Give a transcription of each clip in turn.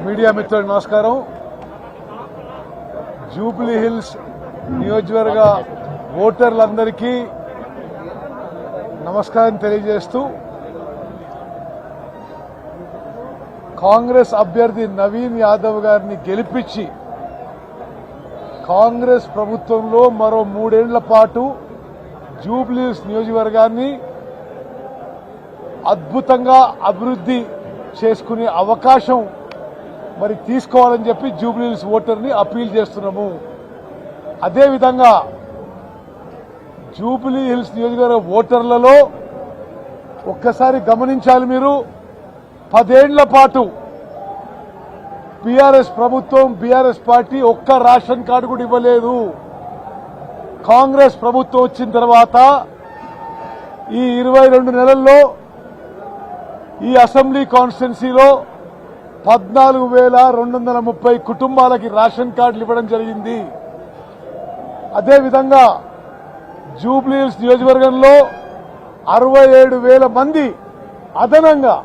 Media మిత్రులకు నమస్కారం. Jubilee hills నియోజకవర్గ ఓటర్లందరికీ నమస్కారం తెలియజేస్తూ కాంగ్రెస్ అభ్యర్థి నవీన్ యాదవ్ గారిని గెలిపించి కాంగ్రెస్ ప్రభుత్వంలో మరో 3 ఏళ్ల పాటు జూబ్లీ హిల్స్ నియోజకవర్గాన్ని అద్భుతంగా అభివృద్ధి చేసుకునే అవకాశం మరి తీసుకోవాలని చెప్పి జూబ్లీ హిల్స్ ఓటర్ని అప్పీల్ చేస్తున్నాము. అదేవిధంగా జూబ్లీ హిల్స్ నియోజకవర్గ ఓటర్లలో ఒక్కసారి గమనించాలి. మీరు 10 ఏళ్ల పాటు బీఆర్ఎస్ ప్రభుత్వం బీఆర్ఎస్ పార్టీ ఒక్క రేషన్ కార్డు కూడా ఇవ్వలేదు. కాంగ్రెస్ ప్రభుత్వం వచ్చిన తర్వాత ఈ 22 నెలల్లో ఈ అసెంబ్లీ కాన్స్టిట్యున్సీలో 14,230 కుటుంబాలకి రేషన్ కార్డులు ఇవ్వడం జరిగింది. అదేవిధంగా జూబ్లీ హిల్స్ నియోజకవర్గంలో 67,000 మంది అదనంగా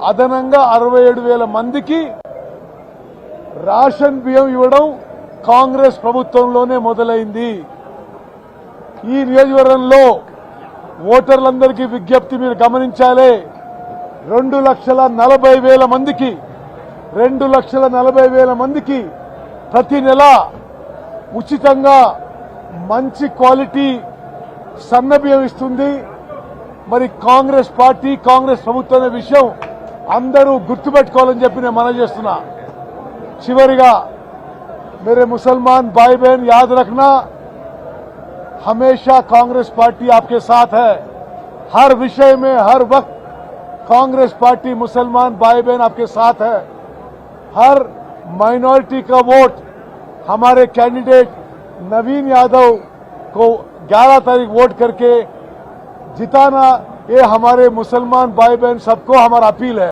67,000 మందికి రేషన్ బియ్యం ఇవ్వడం కాంగ్రెస్ ప్రభుత్వంలోనే మొదలైంది. ఈ నియోజకవర్గంలో ఓటర్లందరికీ విజ్ఞప్తి మీరు గమనించాలి. 2,40,000 మందికి ప్రతి నెల ఉచితంగా మంచి క్వాలిటీ సన్న బియ్యం ఇస్తుంది. మరి కాంగ్రెస్ పార్టీ కాంగ్రెస్ ప్రభుత్వం అనే విషయం అందరూ గుర్తుపెట్టుకోవాలని చెప్పి నేను మనవి చేస్తున్నా. చివరిగా मेरे मुसलमान भाई बहन याद रखना, हमेशा कांग्रेस पार्टी आपके साथ है. हर विषय में हर वक्त कांग्रेस पार्टी मुसलमान भाई बहन आपके साथ है. हर माइनॉरिटी का वोट हमारे कैंडिडेट नवीन यादव को 11 तारीख वोट करके जिताना, ये हमारे मुसलमान भाई बहन सबको हमारा अपील है.